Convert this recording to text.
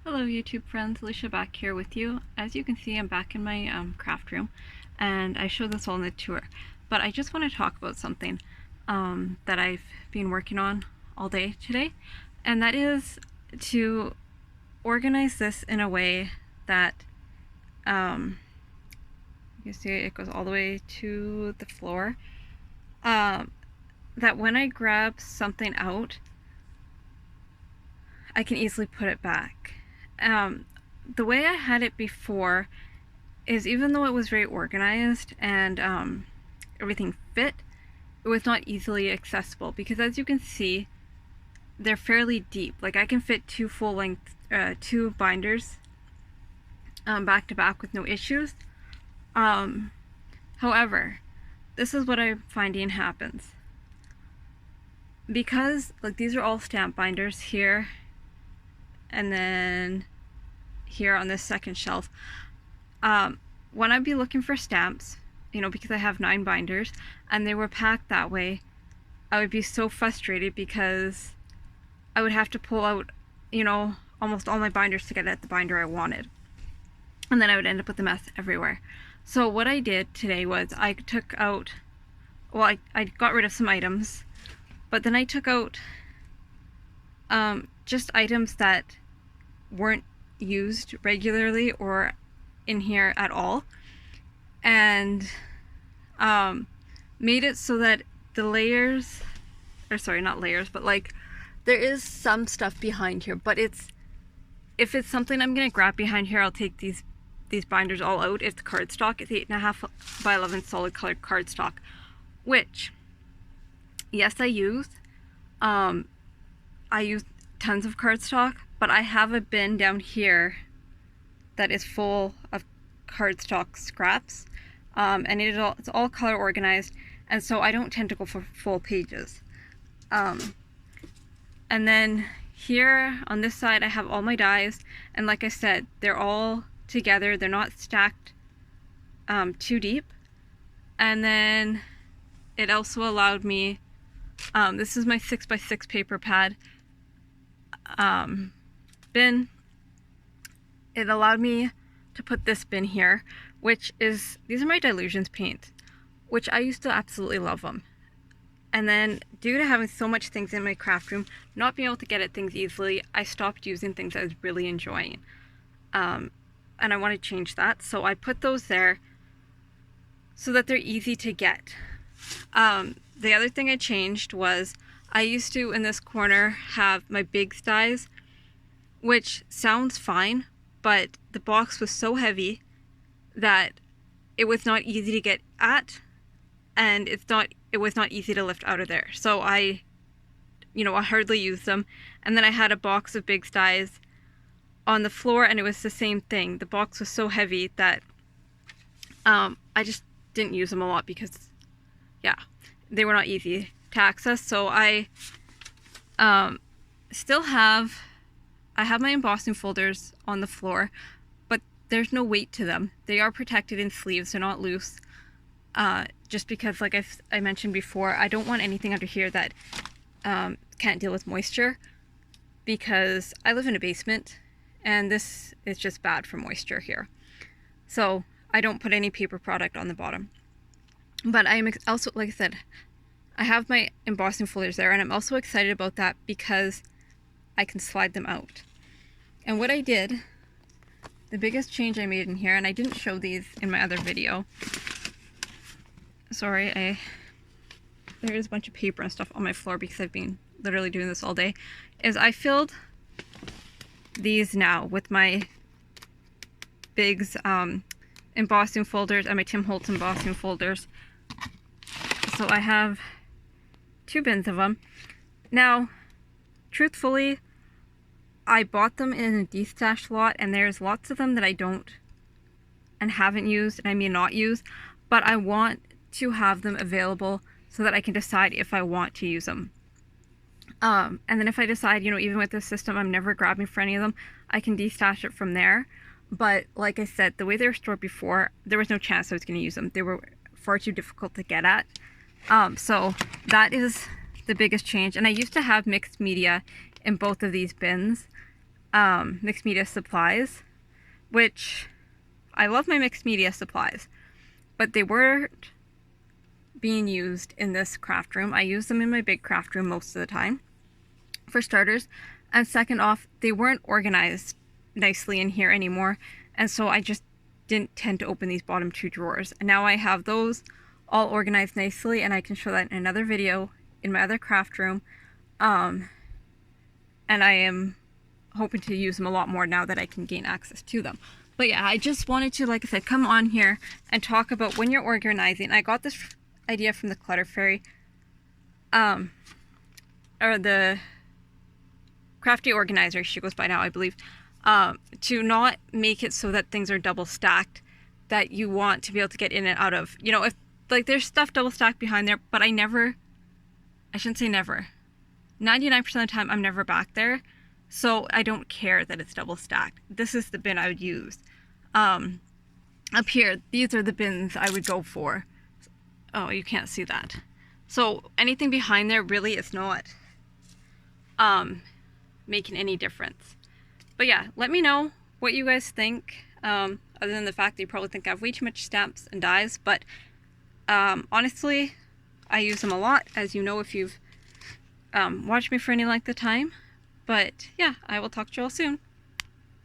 Hello YouTube friends, Alicia back here with you. As you can see, I'm back in my craft room and I showed this all in the tour. But I just want to talk about something that I've been working on all day today, and that is to organize this in a way that you see it goes all the way to the floor, that when I grab something out, I can easily put it back. The way I had it before is, even though it was very organized and everything fit, it was not easily accessible because, as you can see, they're fairly deep. Like, I can fit two full length, two binders back to back with no issues. However, this is what I'm finding happens. Because, like, these are all stamp binders here, and then here on this second shelf, when I'd be looking for stamps, because I have 9 binders and they were packed that way, I would be so frustrated because I would have to pull out, almost all my binders to get at the binder I wanted. And then I would end up with a mess everywhere. So what I did today was I took out, I got rid of some items, but then I took out just items that weren't used regularly or in here at all, and made it so that the layers, or sorry, not layers, but like there is some stuff behind here, but if it's something I'm gonna grab behind here, I'll take these binders all out. It's cardstock. It's 8.5 by 11 solid colored cardstock, which, yes, I use tons of cardstock, but I have a bin down here that is full of cardstock scraps, and it's all color organized, and so I don't tend to go for full pages. And then here on this side I have all my dies, and like I said, they're all together. They're not stacked too deep. And then it also allowed me, this is my 6x6 paper pad bin. It allowed me to put this bin here, which is, these are my Dylusions paints, which I used to absolutely love them. And then, due to having so much things in my craft room, not being able to get at things easily, I stopped using things I was really enjoying. And I want to change that, so I put those there so that they're easy to get. The other thing I changed was, I used to, in this corner, have my big dies, which sounds fine, but the box was so heavy that it was not easy to get at, and it was not easy to lift out of there. So I hardly used them. And then I had a box of big dies on the floor, and it was the same thing. The box was so heavy that I just didn't use them a lot because, yeah, they were not easy to access. So I still have, my embossing folders on the floor, but there's no weight to them. They are protected in sleeves, they're not loose. Just because, like I mentioned before, I don't want anything under here that can't deal with moisture, because I live in a basement and this is just bad for moisture here. So I don't put any paper product on the bottom. But I'm also, like I said, I have my embossing folders there, and I'm also excited about that because I can slide them out. And what I did, the biggest change I made in here, and I didn't show these in my other video. Sorry, there's a bunch of paper and stuff on my floor because I've been literally doing this all day, is I filled these now with my Big's embossing folders and my Tim Holtz embossing folders. So I have 2 bins of them. Now, truthfully, I bought them in a destash lot, and there's lots of them that I don't and haven't used, and I may not use, but I want to have them available so that I can decide if I want to use them. And then if I decide, even with this system, I'm never grabbing for any of them, I can destash it from there. But like I said, the way they were stored before, there was no chance I was going to use them. They were far too difficult to get at. So that is the biggest change. And I used to have mixed media in both of these bins, mixed media supplies, which I love my mixed media supplies, but they weren't being used in this craft room. I use them in my big craft room most of the time, for starters. And second off, they weren't organized nicely in here anymore. And so I just didn't tend to open these bottom two drawers. And now I have those all organized nicely, and I can show that in another video in my other craft room. And I am hoping to use them a lot more now that I can gain access to them. But yeah, I just wanted to, like I said, come on here and talk about when you're organizing. I got this idea from the Clutter Fairy, or the Crafty Organizer, she goes by now, I believe, to not make it so that things are double stacked, that you want to be able to get in and out of. You know, if like there's stuff double stacked behind there, but I shouldn't say never, 99% of the time I'm never back there, so I don't care that it's double stacked. This is the bin I would use. Up here, these are the bins I would go for. Oh, you can't see that. So anything behind there really is not making any difference. But yeah, let me know what you guys think, other than the fact that you probably think I have way too much stamps and dies, but honestly, I use them a lot, as you know if you've watched me for any length of time. But yeah, I will talk to you all soon.